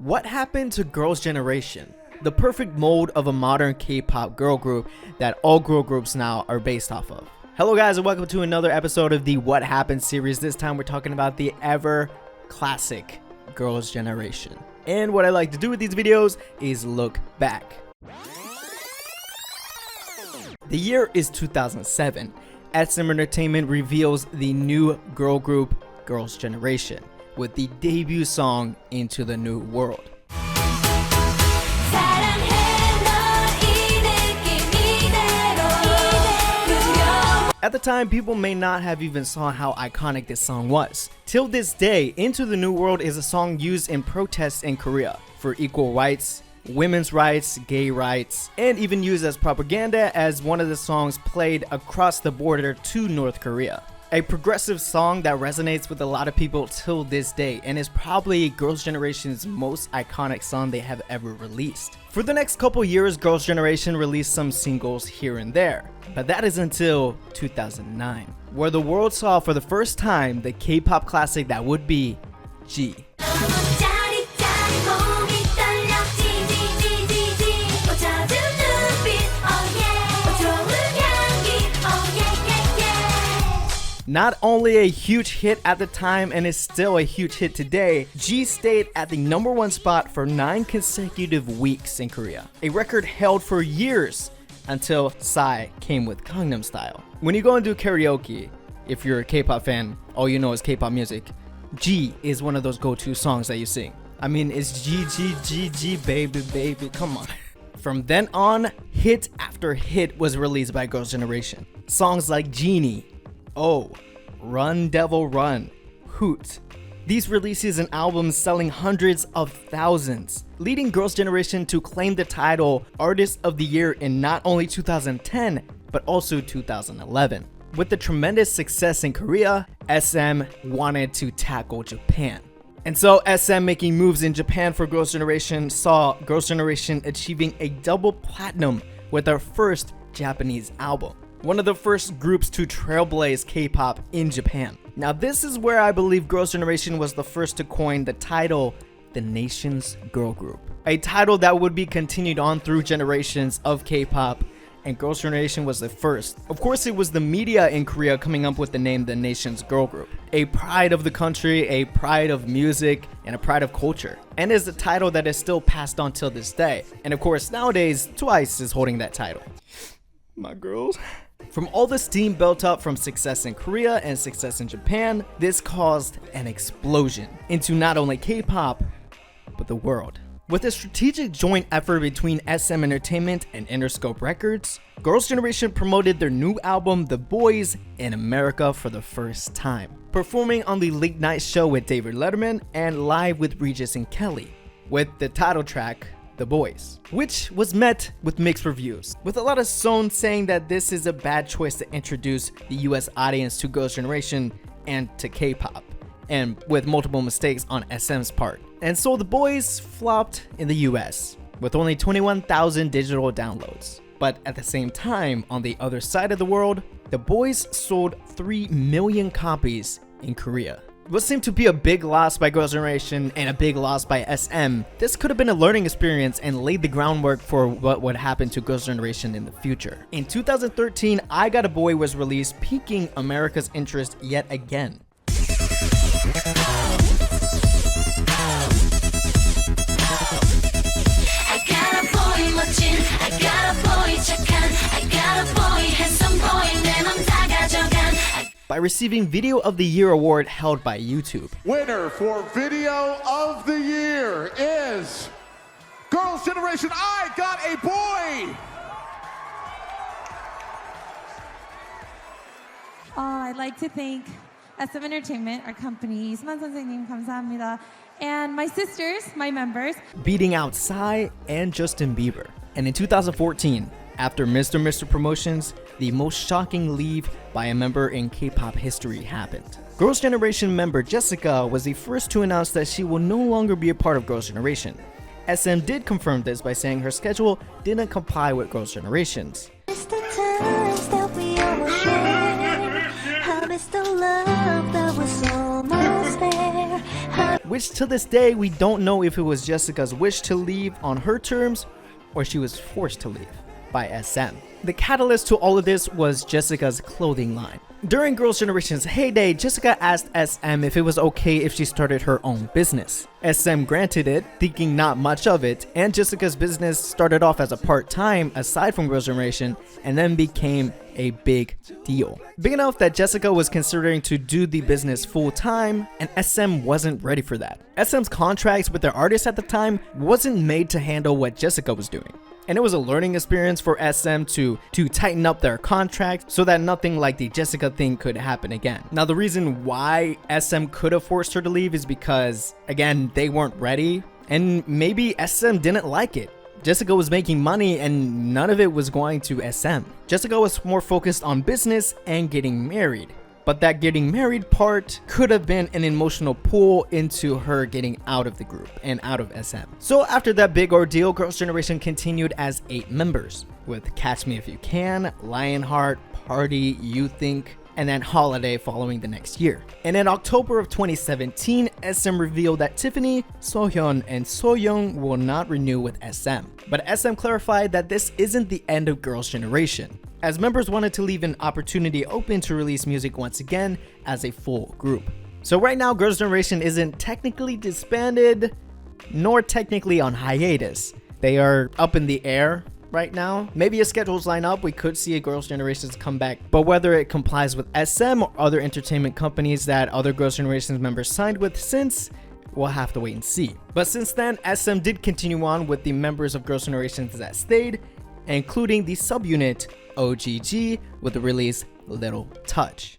What happened to Girls' Generation? The perfect mold of a modern K-pop girl group that all girl groups now are based off of. Hello guys and welcome to another episode of the What Happened series. This time we're talking about the ever classic Girls' Generation. And what I like to do with these videos is look back. The year is 2007. SM Entertainment reveals the new girl group Girls' Generation with the debut song Into the New World. At the time, people may not have even saw how iconic this song was. Till this day, Into the New World is a song used in protests in Korea for equal rights, women's rights, gay rights, and even used as propaganda as one of the songs played across the border to North Korea. A progressive song that resonates with a lot of people till this day and is probably Girls' Generation's most iconic song they have ever released. For the next couple years, Girls' Generation released some singles here and there, but that is until 2009, where the world saw for the first time the K-pop classic that would be G. Not only a huge hit at the time and is still a huge hit today, G stayed at the #1 spot for 9 consecutive weeks in Korea. A record held for years until Psy came with Gangnam Style. When you go and do karaoke, if you're a K-pop fan, all you know is K-pop music, G is one of those go-to songs that you sing. I mean, it's G, G, G, G, baby, baby, come on. From then on, hit after hit was released by Girls' Generation. Songs like Genie, Oh, Run Devil Run, Hoot. These releases and albums selling hundreds of thousands, leading Girls' Generation to claim the title Artist of the Year in not only 2010, but also 2011. With the tremendous success in Korea, SM wanted to tackle Japan. And so SM making moves in Japan for Girls' Generation saw Girls' Generation achieving a double platinum with their first Japanese album. One of the first groups to trailblaze K-pop in Japan. Now this is where I believe Girls' Generation was the first to coin the title the nation's girl group. A title that would be continued on through generations of K-pop, and Girls' Generation was the first. Of course, it was the media in Korea coming up with the name the nation's girl group. A pride of the country, a pride of music, and a pride of culture. And is a title that is still passed on till this day. And of course, nowadays, Twice is holding that title. My girls. From all the steam built up from success in Korea and success in Japan, this caused an explosion into not only K-pop, but the world. With a strategic joint effort between SM Entertainment and Interscope Records, Girls' Generation promoted their new album The Boys in America for the first time, performing on the Late Night Show with David Letterman and live with Regis and Kelly, with the title track The Boys, which was met with mixed reviews, with a lot of Son saying that this is a bad choice to introduce the US audience to Girls' Generation and to K-pop, and with multiple mistakes on SM's part. And so The Boys flopped in the US, with only 21,000 digital downloads. But at the same time, on the other side of the world, The Boys sold 3 million copies in Korea. What seemed to be a big loss by Girls' Generation and a big loss by SM, this could have been a learning experience and laid the groundwork for what would happen to Girls' Generation in the future. In 2013, I Got a Boy was released, piquing America's interest yet again. By receiving Video of the Year award held by YouTube. Winner for Video of the Year is Girls' Generation, I Got a Boy! I'd like to thank SM Entertainment, our company, 이수만 선생님 감사합니다, and my sisters, my members. Beating out Psy and Justin Bieber. And in 2014, after Mr. Promotions, the most shocking leave by a member in K-pop history happened. Girls' Generation member Jessica was the first to announce that she will no longer be a part of Girls' Generation. SM did confirm this by saying her schedule didn't comply with Girls' Generation's. which to this day we don't know if it was Jessica's wish to leave on her terms or she was forced to leave by SM. The catalyst to all of this was Jessica's clothing line. During Girls' Generation's heyday, Jessica asked SM if it was okay if she started her own business. SM granted it, thinking not much of it, and Jessica's business started off as a part-time aside from Girls' Generation and then became a big deal. Big enough that Jessica was considering to do the business full-time, and SM wasn't ready for that. SM's contracts with their artists at the time wasn't made to handle what Jessica was doing. And it was a learning experience for SM to tighten up their contract so that nothing like the Jessica thing could happen again. Now, the reason why SM could have forced her to leave is because, again, they weren't ready, and maybe SM didn't like it. Jessica was making money and none of it was going to SM. Jessica was more focused on business and getting married. But that getting married part could have been an emotional pull into her getting out of the group and out of SM. So after that big ordeal, Girls' Generation continued as 8 members, with Catch Me If You Can, Lionheart, Party, You Think, and then Holiday following the next year. And in October of 2017, SM revealed that Tiffany, Sohyun, and Soyoung will not renew with SM. But SM clarified that this isn't the end of Girls' Generation, as members wanted to leave an opportunity open to release music once again as a full group. So right now, Girls' Generation isn't technically disbanded, nor technically on hiatus. They are up in the air right now. Maybe if schedules line up, we could see a Girls' Generation's comeback, but whether it complies with SM or other entertainment companies that other Girls' Generation's members signed with since, we'll have to wait and see. But since then, SM did continue on with the members of Girls' Generations that stayed, including the subunit OGG with the release Little Touch.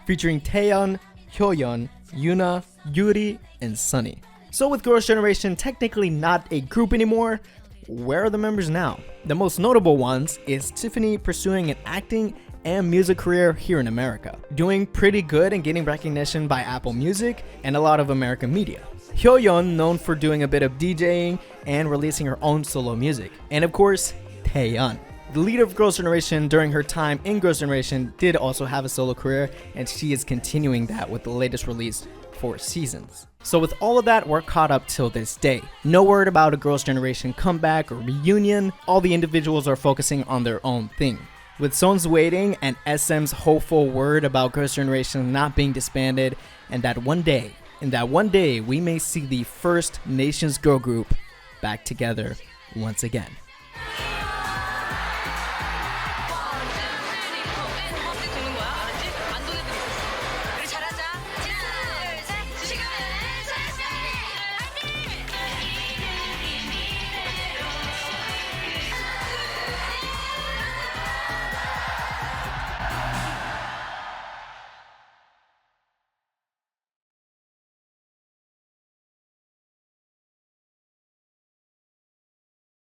Featuring Taeyeon, Hyoyeon, Yuna, Yuri, and Sunny. So with Girls' Generation technically not a group anymore, where are the members now? The most notable ones is Tiffany pursuing an acting and music career here in America, doing pretty good and getting recognition by Apple Music and a lot of American media. Hyoyeon, known for doing a bit of DJing and releasing her own solo music. And of course, Taeyeon. The leader of Girls' Generation during her time in Girls' Generation did also have a solo career, and she is continuing that with the latest release, 4 Seasons. So with all of that, we're caught up till this day. No word about a Girls' Generation comeback or reunion. All the individuals are focusing on their own thing. With Son's waiting and SM's hopeful word about Girls' Generation not being disbanded, and that one day, we may see the first Nations girl group back together once again.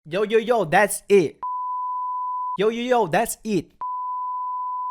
Yo, that's it. Yo, that's it.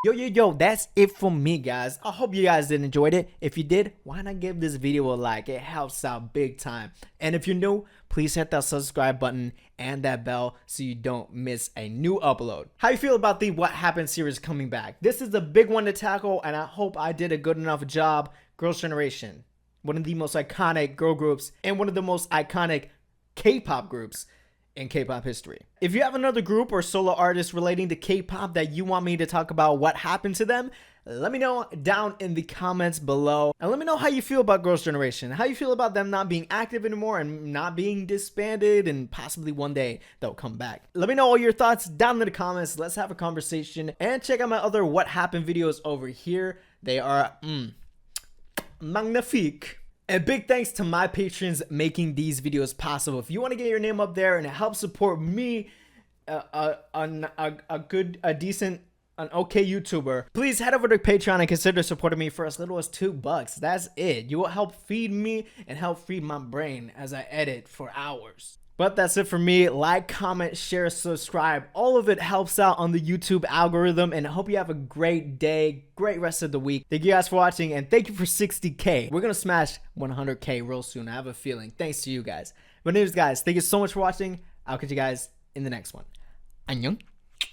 Yo, that's it for me, guys. I hope you guys did enjoy it. If you did, why not give this video a like? It helps out big time. And if you're new, please hit that subscribe button and that bell so you don't miss a new upload. How you feel about the What Happened series coming back? This is the big one to tackle, and I hope I did a good enough job. Girls' Generation, one of the most iconic girl groups and one of the most iconic K-pop groups in K-pop history. If you have another group or solo artist relating to K-pop that you want me to talk about what happened to them, let me know down in the comments below. And let me know how you feel about Girls' Generation. How you feel about them not being active anymore and not being disbanded, and possibly one day they'll come back. Let me know all your thoughts down in the comments. Let's have a conversation. And check out my other What Happened videos over here. They are magnifique. And big thanks to my patrons making these videos possible. If you want to get your name up there and help support me, an okay YouTuber, please head over to Patreon and consider supporting me for as little as $2. That's it. You will help feed me and help feed my brain as I edit for hours. But that's it for me. Like, comment, share, subscribe. All of it helps out on the YouTube algorithm, and I hope you have a great day, great rest of the week. Thank you guys for watching, and thank you for 60K. We're gonna smash 100K real soon. I have a feeling. Thanks to you guys. But anyways, guys, thank you so much for watching. I'll catch you guys in the next one. 안녕.